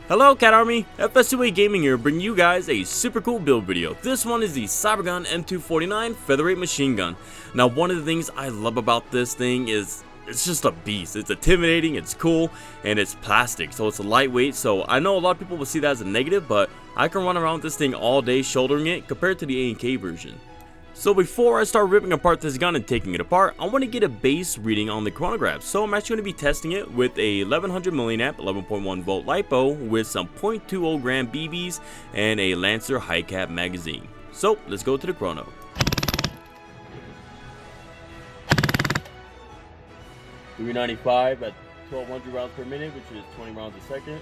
Hello Cat Army, FSUA Gaming here, bringing you guys a super cool build video. This one is the Cybergun M249 featherweight machine gun. Now one of the things I love about this thing is it's just a beast. It's intimidating, it's cool, and it's plastic, so it's lightweight. So I know a lot of people will see that as a negative, but I can run around with this thing all day shouldering it compared to the A&K version. So before I start ripping apart this gun and taking it apart, I want to get a base reading on the chronograph. So I'm actually going to be testing it with a 1100 milliamp 11.1 volt LiPo with some 0.20 gram BBs and a Lancer high cap magazine. So let's go to the chrono. .395 at 1200 rounds per minute, which is 20 rounds a second.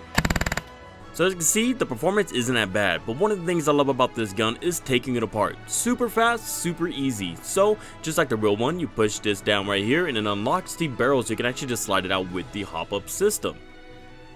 So as you can see, the performance isn't that bad, but one of the things I love about this gun is taking it apart. Super fast, super easy. So just like the real one, you push this down right here and it unlocks the barrel, so you can actually just slide it out with the hop-up system.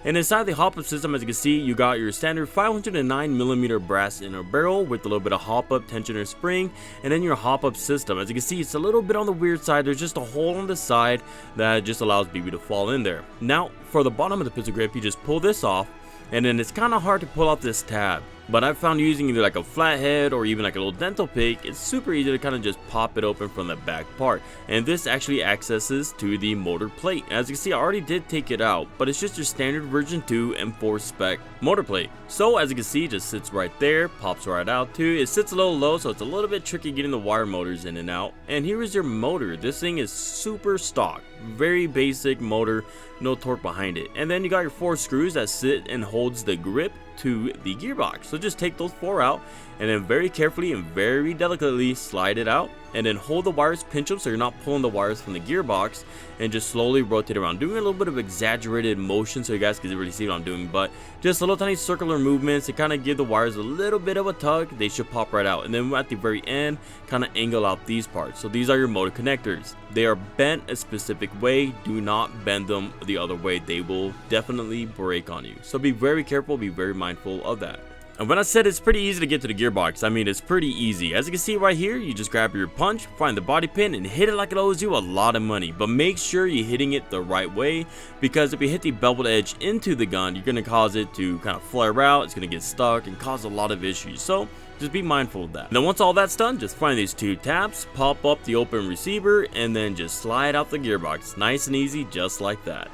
And inside the hop-up system, as you can see, you got your standard 509mm brass inner barrel with a little bit of hop-up tensioner spring, and then your hop-up system. As you can see, it's a little bit on the weird side. There's just a hole on the side that just allows BB to fall in there. Now, for the bottom of the pistol grip, you just pull this off, and then it's kind of hard to pull out this tab, but I've found using either like a flathead or even like a little dental pick, it's super easy to kind of just pop it open from the back part. And this actually accesses to the motor plate. As you can see, I already did take it out, but it's just your standard version 2 M4 spec motor plate. So as you can see, it just sits right there, pops right out too. It sits a little low, so it's a little bit tricky getting the wire motors in and out. And here is your motor. This thing is super stock, very basic motor, no torque behind it. And then you got your 4 screws that sit and holds the grip to the gearbox. So just take those 4 out and then very carefully and very delicately slide it out, and then hold the wires, pinch them so you're not pulling the wires from the gearbox, and just slowly rotate around, doing a little bit of exaggerated motion so you guys can really see what I'm doing, but just little tiny circular movements to kind of give the wires a little bit of a tug. They should pop right out, and then at the very end kind of angle out these parts. So these are your motor connectors. They are bent a specific way. Do not bend them the other way. They will definitely break on you, so be very careful, be very mindful of that. And when I said it's pretty easy to get to the gearbox, I mean it's pretty easy. As you can see right here, you just grab your punch, find the body pin, and hit it like it owes you a lot of money. But make sure you're hitting it the right way, because if you hit the beveled edge into the gun, you're going to cause it to kind of flare out, it's going to get stuck and cause a lot of issues. So just be mindful of that. And then once all that's done, just find these 2 tabs, pop up the open receiver, and then just slide out the gearbox. Nice and easy, just like that.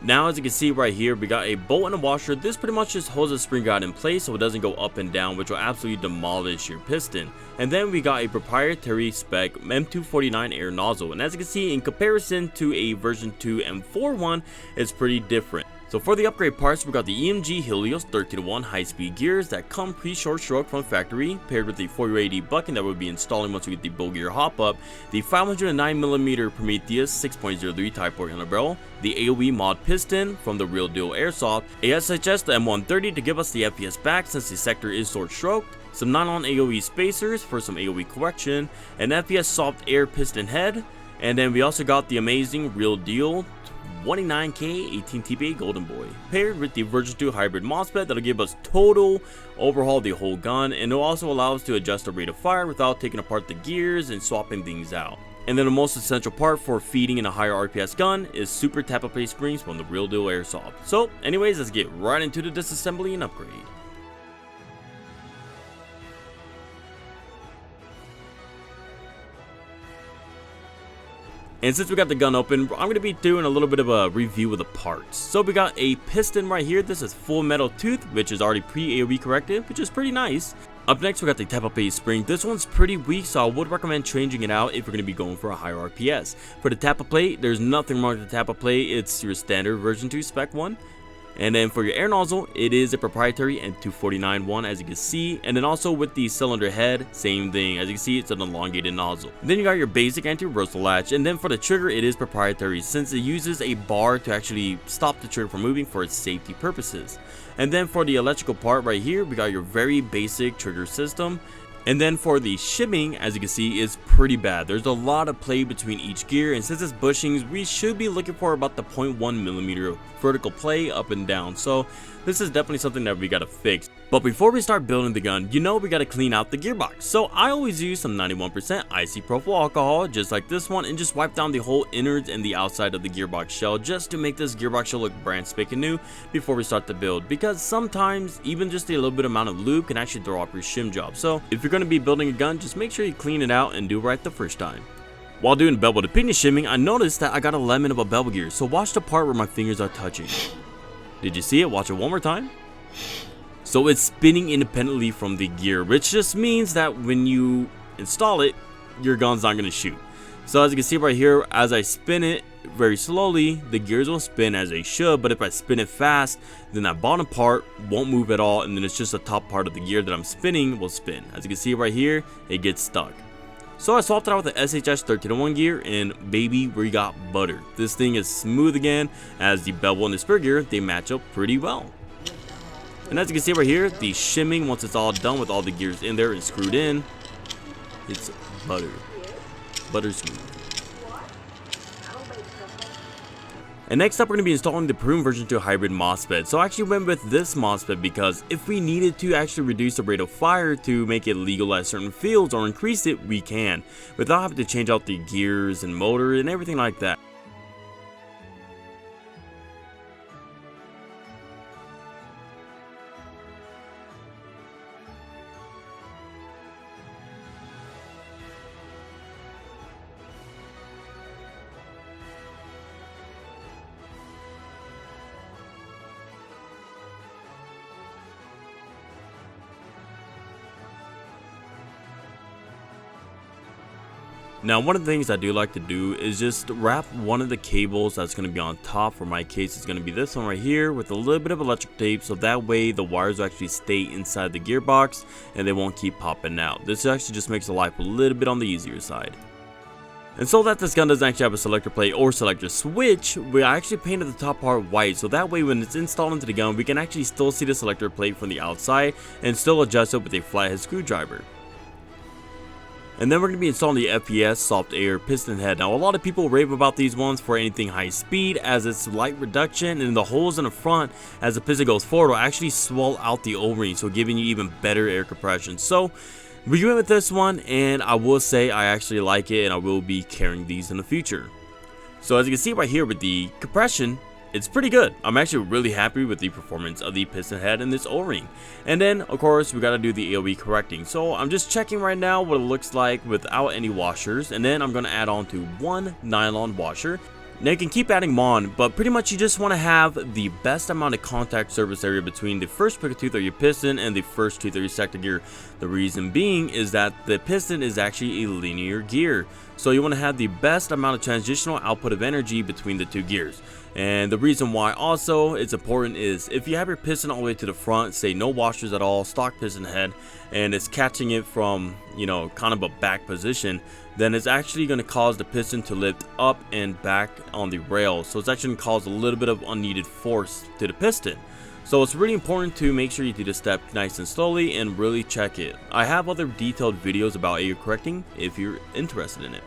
Now as you can see right here, we got a bolt and a washer. This pretty much just holds the spring guide in place so it doesn't go up and down, which will absolutely demolish your piston. And then we got a proprietary spec M249 air nozzle, and as you can see, in comparison to a version 2 M4 one, it's pretty different. So for the upgrade parts, we got the EMG Helios 13-to-1 high-speed gears that come pre-short stroke from factory, paired with the 480 bucking that we'll be installing once we get the bull gear hop-up, the 509mm Prometheus 6.03 Type 4 underbarrel, the AOE mod piston from the Real Deal Airsoft, a SHS the M130 to give us the FPS back since the sector is short-stroked, some nylon AOE spacers for some AOE correction, an FPS soft air piston head, and then we also got the amazing Real Deal 29K 18 TPA Golden Boy, paired with the version 2 hybrid MOSFET that'll give us total overhaul the whole gun, and it'll also allow us to adjust the rate of fire without taking apart the gears and swapping things out. And then the most essential part for feeding in a higher RPS gun is super tap-and-play springs from the Real Deal Airsoft. So anyways, let's get right into the disassembly and upgrade. And since we got the gun open, I'm going to be doing a little bit of a review of the parts. So we got a piston right here. This is full metal tooth, which is already pre-AOE corrected, which is pretty nice. Up next, we got the tap-up-play spring. This one's pretty weak, so I would recommend changing it out if you're going to be going for a higher RPS. For the tap-up-play, there's nothing wrong with the tap-up-play. It's your standard version 2 spec one. And then for your air nozzle, it is a proprietary M249 one, as you can see. And then also with the cylinder head, same thing. As you can see, it's an elongated nozzle. And then you got your basic anti-reversal latch. And then for the trigger, it is proprietary since it uses a bar to actually stop the trigger from moving for its safety purposes. And then for the electrical part right here, we got your very basic trigger system. And then for the shimming, as you can see, is pretty bad. There's a lot of play between each gear, and since it's bushings, we should be looking for about the 0.1mm vertical play up and down. So this is definitely something that we gotta fix. But before we start building the gun, you know we gotta clean out the gearbox. So I always use some 91% isopropyl alcohol, just like this one, and just wipe down the whole innards and the outside of the gearbox shell, just to make this gearbox shell look brand spanking new before we start the build. Because sometimes even just a little bit amount of lube can actually throw off your shim job. So if you're gonna be building a gun, just make sure you clean it out and do it right the first time. While doing bevel to pinion shimming, I noticed that I got a lemon of a bevel gear, so watch the part where my fingers are touching. Did you see it? Watch it one more time. So it's spinning independently from the gear, which just means that when you install it, your gun's not going to shoot. So as you can see right here, as I spin it very slowly, the gears will spin as they should, but if I spin it fast, then that bottom part won't move at all, and then it's just the top part of the gear that I'm spinning will spin. As you can see right here, it gets stuck. So I swapped it out with the SHS 1301 gear, and baby, we got butter. This thing is smooth again, as the bevel and the spur gear, they match up pretty well. And as you can see right here, the shimming, once it's all done with all the gears in there and screwed in, it's butter. Butter smooth. And next up, we're going to be installing the Prune version 2 hybrid MOSFET. So I actually went with this MOSFET because if we needed to actually reduce the rate of fire to make it legal at certain fields or increase it, we can, without having to change out the gears and motor and everything like that. Now, one of the things I do like to do is just wrap one of the cables that's going to be on top. For my case, it's going to be this one right here with a little bit of electric tape, so that way the wires will actually stay inside the gearbox and they won't keep popping out. This actually just makes the life a little bit on the easier side. And so that this gun doesn't actually have a selector plate or selector switch, we actually painted the top part white, so that way when it's installed into the gun, we can actually still see the selector plate from the outside and still adjust it with a flathead screwdriver. And then we're going to be installing the FPS soft air piston head. Now, a lot of people rave about these ones for anything high speed, as it's light reduction, and the holes in the front as the piston goes forward will actually swell out the O-ring, so giving you even better air compression. So we went with this one, and I will say I actually like it, and I will be carrying these in the future. So as you can see right here with the compression, it's pretty good. I'm actually really happy with the performance of the piston head and this O-ring. And then, of course, we got to do the AOE correcting. So I'm just checking right now what it looks like without any washers. And then I'm going to add on to one nylon washer. Now you can keep adding them on, but pretty much you just want to have the best amount of contact surface area between the first picket tooth of your piston and the first tooth of your sector gear. The reason being is that the piston is actually a linear gear. So you want to have the best amount of transitional output of energy between the two gears. And the reason why also it's important is if you have your piston all the way to the front, say no washers at all, stock piston head, and it's catching it from, you know, kind of a back position, then it's actually going to cause the piston to lift up and back on the rail. So it's actually going to cause a little bit of unneeded force to the piston. So it's really important to make sure you do the step nice and slowly and really check it. I have other detailed videos about AOE correcting if you're interested in it.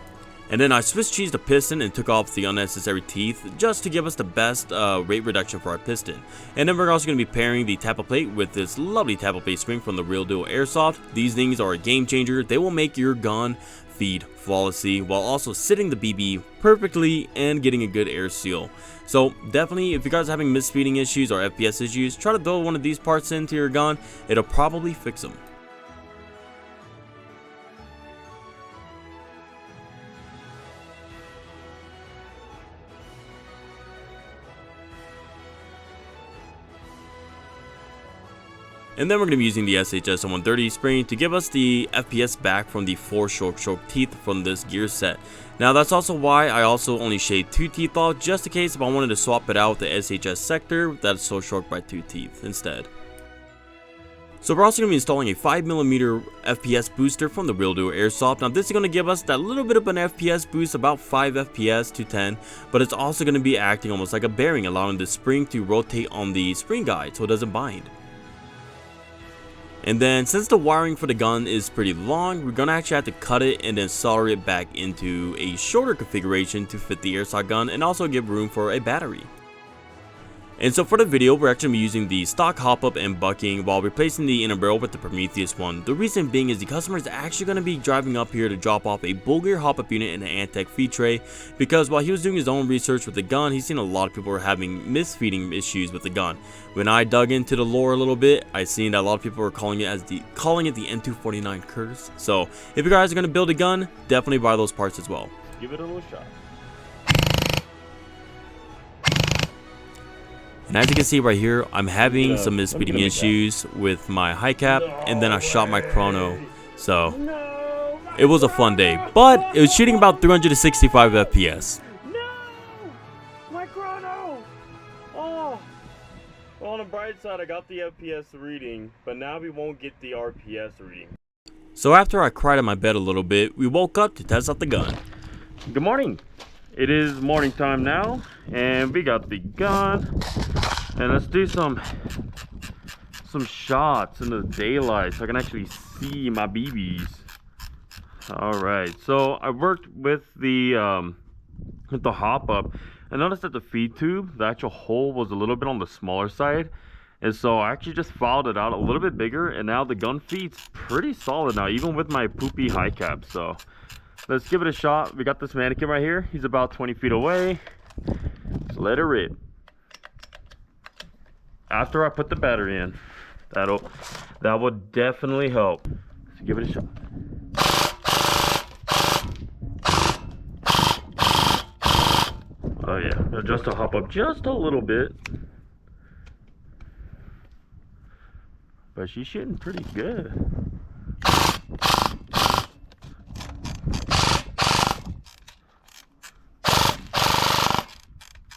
And then I Swiss cheesed the piston and took off the unnecessary teeth just to give us the best rate reduction for our piston. And then we're also going to be pairing the tappet plate with this lovely tappet plate spring from the Real Deal Airsoft. These things are a game changer. They will make your gun feed flawlessly while also sitting the BB perfectly and getting a good air seal. So definitely, if you guys are having misfeeding issues or FPS issues, try to throw one of these parts into your gun. It'll probably fix them. And then we're going to be using the SHS 130 spring to give us the FPS back from the 4 stroke teeth from this gear set. Now that's also why I also only shaved 2 teeth off, just in case if I wanted to swap it out with the SHS sector that's so short by 2 teeth instead. So we're also going to be installing a 5mm FPS booster from the Real Deal Airsoft. Now this is going to give us that little bit of an FPS boost, about 5 FPS to 10, but it's also going to be acting almost like a bearing, allowing the spring to rotate on the spring guide so it doesn't bind. And then since the wiring for the gun is pretty long, we're gonna actually have to cut it and then solder it back into a shorter configuration to fit the airsoft gun and also give room for a battery. And so for the video, we're actually using the stock hop-up and bucking while replacing the inner barrel with the Prometheus one. The reason being is the customer is actually going to be driving up here to drop off a Bull Gear hop-up unit and an Antec feed tray, because while he was doing his own research with the gun, he's seen a lot of people are having misfeeding issues with the gun. When I dug into the lore a little bit, I seen that a lot of people were calling it the M249 curse. So if you guys are going to build a gun, definitely buy those parts as well. Give it a little shot. And as you can see right here, I'm having some misfeeding issues with my high cap, and then I shot my chrono. So it was a fun day, but it was shooting about 365 FPS. No! My chrono! Oh! Well, on the bright side, I got the FPS reading, but now we won't get the RPS reading. So after I cried in my bed a little bit, we woke up to test out the gun. Good morning. It is morning time now, and we got the gun. And let's do some shots in the daylight so I can actually see my BBs. Alright, so I worked with the hop up. I noticed that the feed tube, the actual hole was a little bit on the smaller side. And so I actually just filed it out a little bit bigger, and now the gun feeds pretty solid now, even with my poopy high cap. So let's give it a shot. We got this mannequin right here. He's about 20 feet away. So let it rip. After I put the battery in, that will definitely help. So give it a shot. Oh yeah, just to hop up just a little bit. But she's shooting pretty good.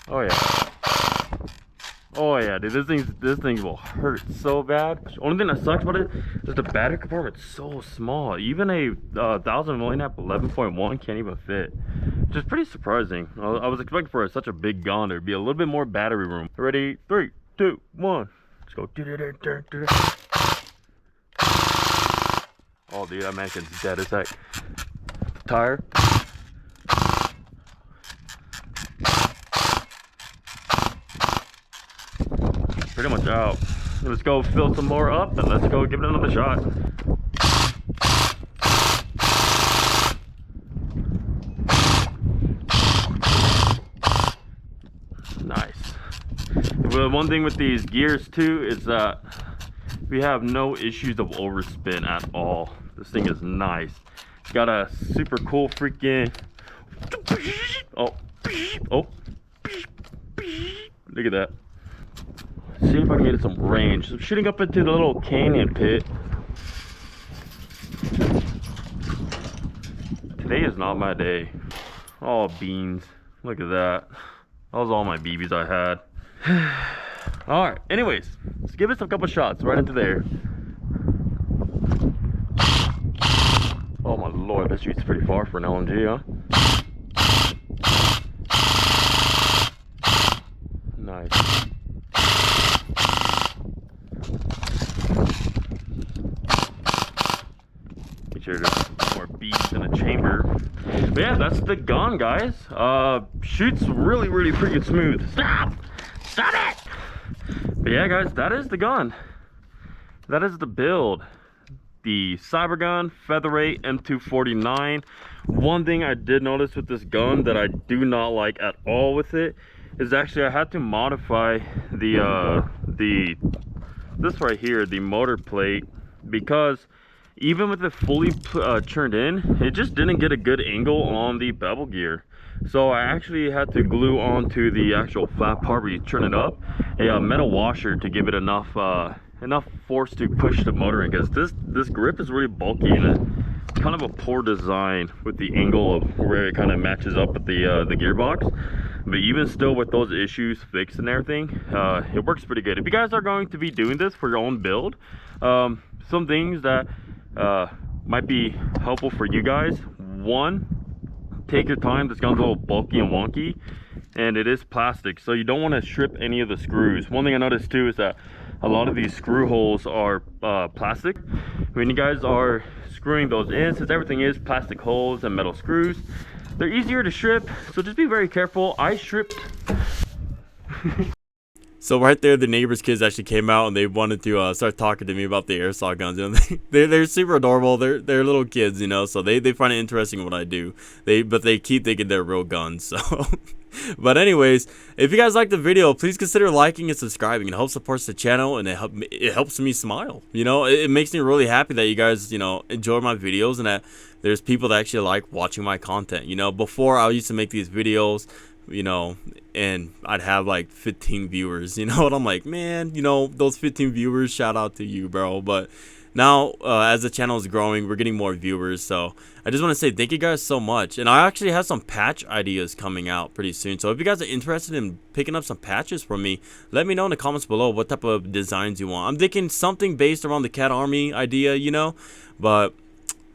Oh yeah. Oh yeah, dude, this thing will hurt so bad. Only thing that sucks about it is the battery compartment's so small. Even a 1000 milliamp 11.1 can't even fit, which is pretty surprising. I was expecting for such a big gun there'd be a little bit more battery room. Ready? 3, 2, 1. Let's go. Oh dude, that mannequin's dead as heck. Tire. Pretty much out. Let's go fill some more up and let's go give it another shot. Nice. Well, one thing with these gears too is that we have no issues of overspin at all. This thing is nice. It's got a super cool freaking oh look at that. See if I can get some range. So shooting up into the little canyon pit. Today is not my day. Oh, beans. Look at that. That was all my BBs I had. Alright, anyways, let's give it a couple shots right into there. Oh my lord, that shoots pretty far for an LMG, huh? Nice. Make sure there's more beats in the chamber. But yeah, that's the gun, guys. Shoots really freaking smooth. Stop it. But yeah, guys, that is the gun. That is the build. The Cybergun Featherweight M249. One thing I did notice with this gun that I do not like at all with it is actually I had to modify this right here, the motor plate, because even with it fully turned in, it just didn't get a good angle on the bevel gear. So I actually had to glue onto the actual flat part where you turn it up a metal washer to give it enough force to push the motor in, because this grip is really bulky and it's kind of a poor design with the angle of where it kind of matches up with the gearbox. But even still, with those issues fixed and everything, it works pretty good. If you guys are going to be doing this for your own build, some things that might be helpful for you guys. One, take your time. This gun's a little bulky and wonky, and it is plastic, so you don't want to strip any of the screws. One thing I noticed too is that a lot of these screw holes are plastic. When you guys are screwing those in, since everything is plastic holes and metal screws, they're easier to strip, so just be very careful. I stripped. So right there, the neighbor's kids actually came out and they wanted to start talking to me about the airsoft guns. You know, they're super adorable. They're little kids, you know, so they find it interesting what I do. But they keep thinking they're real guns. So, but anyways, if you guys like the video, please consider liking and subscribing. It helps support the channel and it helps me smile. You know, it makes me really happy that you guys, you know, enjoy my videos and that there's people that actually like watching my content. You know, before I used to make these videos, you know, and I'd have like 15 viewers, you know, and I'm like, man, you know, those 15 viewers, shout out to you, bro. But now as the channel is growing, we're getting more viewers, so I just want to say thank you guys so much. And I actually have some patch ideas coming out pretty soon, so if you guys are interested in picking up some patches from me, let me know in the comments below what type of designs you want. I'm thinking something based around the Cat Army idea, you know, but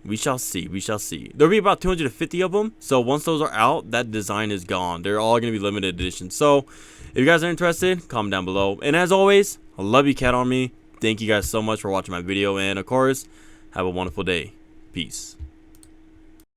we shall see. We shall see. There'll be about 250 of them. So once those are out, that design is gone. They're all going to be limited edition. So if you guys are interested, comment down below. And as always, I love you, Cat Army. Thank you guys so much for watching my video. And of course, have a wonderful day. Peace.